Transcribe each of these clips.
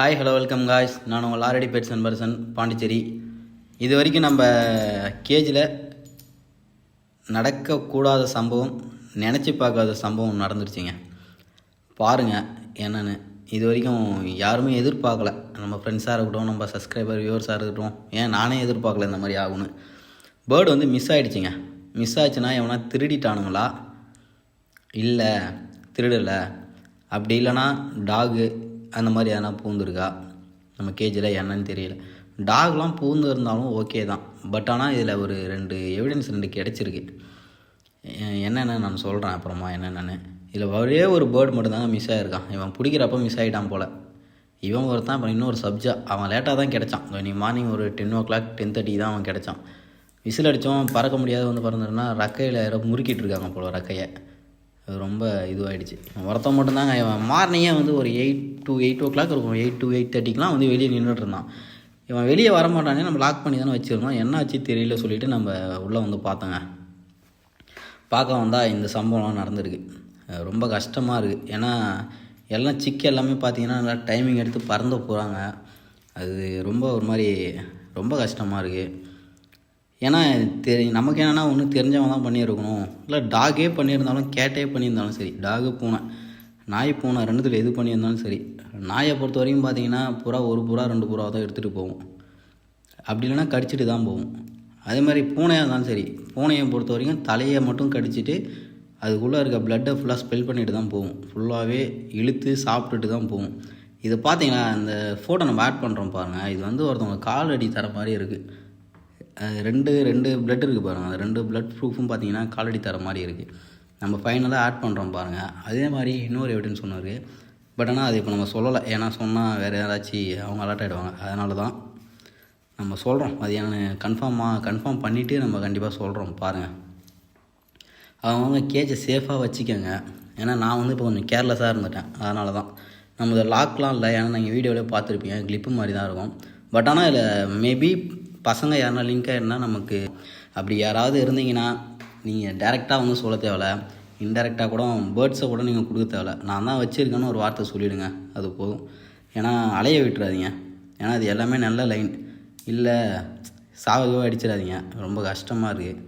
Hi hello welcome guys. நான் உங்கள் already pets and person Pondicherry. இது வரைக்கும் நம்ம கேஜில் நடக்கக்கூடாத சம்பவம், நினச்சி பார்க்காத சம்பவம் நடந்துருச்சுங்க. பாருங்கள் என்னென்னு. இது வரைக்கும் யாருமே எதிர்பார்க்கல. நம்ம ஃப்ரெண்ட்ஸாக இருக்கட்டும், நம்ம சப்ஸ்கிரைபர் வியூவர்ஸாக இருக்கட்டும், ஏன் நானே எதிர்பார்க்கல இந்த மாதிரி ஆகும்னு. பேர்டு வந்து மிஸ் ஆகிடுச்சிங்க. மிஸ் ஆச்சுன்னா எவனா திருடிட்டானுங்களா, இல்லை திருடலை, அப்படி இல்லைனா டாகு அந்த மாதிரி எதனா பூந்துருக்கா நம்ம கேஜில் என்னன்னு தெரியல. டாக்லாம் பூந்து இருந்தாலும் ஓகே தான். பட் ஆனால் இதில் ஒரு எவிடன்ஸ் கிடச்சிருக்கு. என்னென்னு நான் சொல்கிறேன் அப்புறமா என்னென்னு. இதில் ஒரே ஒரு பேர்டு மட்டும்தாங்க மிஸ் ஆகிருக்கான். இவன் பிடிக்கிறப்ப மிஸ் ஆகிட்டான் போல். இவன் ஒருத்தான். அப்புறம் இன்னொரு சப்ஜா, அவன் லேட்டாக தான் கிடச்சான். இன்னைக்கு மார்னிங் ஒரு 10 o'clock 10:30 தான் அவன் கிடச்சான். விசில் அடித்தோம், பறக்க முடியாது வந்து பறந்துருன்னா ரக்கையில் யாரோ முறுக்கிட்டு இருக்காங்க போல் ரக்கையை. அது ரொம்ப இதுவாகிடுச்சு. ஒருத்தன் மட்டும்தாங்க. இவன் மார்னிங்கே வந்து ஒரு 8 to 8 o'clock இருக்கும். 8 to 8:30 வந்து வெளியே நின்றுட்டு இருந்தான். இவன் வெளியே வரமாட்டானே, நம்ம லாக் பண்ணி தானே வச்சுருந்தோம். என்ன ஆச்சு தெரியல சொல்லிவிட்டு நம்ம உள்ளே வந்து பார்த்தோங்க. பார்க்க வந்தால் இந்த சம்பவம்லாம் நடந்திருக்கு. ரொம்ப கஷ்டமாக இருக்குது. ஏன்னா எல்லாம் எல்லாமே பார்த்தீங்கன்னா நல்லா டைமிங் எடுத்து பறந்து போகிறாங்க. அது ரொம்ப ஒரு மாதிரி ரொம்ப கஷ்டமாக இருக்குது. ஏன்னா நமக்கு என்னென்னா ஒன்று தெரிஞ்சவன் தான் பண்ணியிருக்கணும், இல்லை டாகே பண்ணியிருந்தாலும் கேட்டே பண்ணியிருந்தாலும் சரி, டாகு பூனை, நாய் பூனை ரெண்டுத்தில் எது பண்ணியிருந்தாலும் சரி. நாயை பொறுத்த வரைக்கும் பார்த்தீங்கன்னா ஒரு புறா 2 புறா தான் எடுத்துகிட்டு போகும். அப்படி இல்லைன்னா கடிச்சிட்டு தான் போகும். அதே மாதிரி பூனையாக இருந்தாலும் சரி, பூனையை பொறுத்த வரைக்கும் தலையை மட்டும் கடிச்சிட்டு அதுக்குள்ளே இருக்க ப்ளட்டை ஃபுல்லாக ஸ்பெல் பண்ணிட்டு தான் போகும். ஃபுல்லாகவே இழுத்து சாப்பிட்டுட்டு தான் போகும். இது பார்த்தீங்கன்னா அந்த ஃபோட்டோ நம்ம ஆட் பண்ணுறோம் பாருங்கள். இது வந்து ஒருத்தவங்க கால் அடி தர மாதிரி இருக்குது. ரெண்டு பிளட் இருக்குது பாருங்கள். அந்த 2 பிளட் ப்ரூஃபும் பார்த்தீங்கன்னா காலடி தர மாதிரி இருக்குது. நம்ம ஃபைனலாக ஆட் பண்ணுறோம் பாருங்கள். அதே மாதிரி இன்னொரு எவிடன்ஸ் ஒன்று இருக்குது. பட் ஆனால் அது இப்போ நம்ம சொல்லலை. ஏன்னா சொன்னால் வேறு யாராச்சும் அவங்க அலர்ட் ஆகிடுவாங்க. அதனால தான் நம்ம சொல்கிறோம். அது என்னென்னு கன்ஃபார்ம் பண்ணிவிட்டு நம்ம கண்டிப்பாக சொல்கிறோம். பாருங்கள், அவங்க கேஜை சேஃபாக வச்சுக்கோங்க. ஏன்னா நான் வந்து இப்போ கொஞ்சம் கேர்லெஸ்ஸாக இருந்துட்டேன். அதனால தான். நம்ம லாக்லாம் இல்லை. ஏன்னா நீங்கள் வீடியோவிலே பார்த்துருப்பீங்க, கிளிப்பு மாதிரி தான் இருக்கும். பட் ஆனால் இதில் மேபி பசங்க யாருனா லிங்காக இருந்தால் நமக்கு, அப்படி யாராவது இருந்தீங்கன்னா நீங்கள் டேரெக்டாக வந்து சொல்ல தேவையில்ல. இன்டெரக்டாக கூட பேர்ட்ஸை கூட நீங்கள் கொடுக்க தேவையில்ல. நான் தான் வச்சுருக்கேன்னு ஒரு வார்த்தை சொல்லிவிடுங்க, அது போதும். ஏன்னா அலைய விட்டுறாதீங்க. ஏன்னா அது எல்லாமே நல்ல லைன் இல்லை, சாகவே அடிச்சிடாதீங்க. ரொம்ப கஷ்டமாக இருக்குது.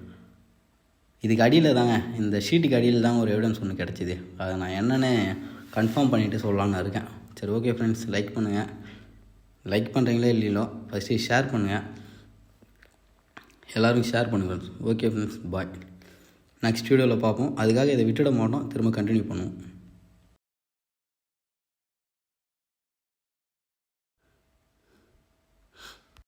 இதுக்கு அடியில் தாங்க, இந்த ஷீட்டுக்கு அடியில் தான் ஒரு எவிடன்ஸ் ஒன்று கிடச்சிது. அதை நான் என்னென்னு கன்ஃபார்ம் பண்ணிவிட்டு சொல்லலான்னு இருக்கேன். சரி, ஓகே ஃப்ரெண்ட்ஸ், லைக் பண்ணுங்கள். லைக் பண்ணுறீங்களே இல்லையோ ஃபஸ்ட்டு ஷேர் பண்ணுங்கள். எல்லோரும் ஷேர் பண்ணுங்கள். ஓகே ஃப்ரெண்ட்ஸ், பாய். நெக்ஸ்ட் வீடியோவில் பார்ப்போம். அதுக்காக இதை விட்டுட மாட்டோம், திரும்ப கண்டினியூ பண்ணுவோம்.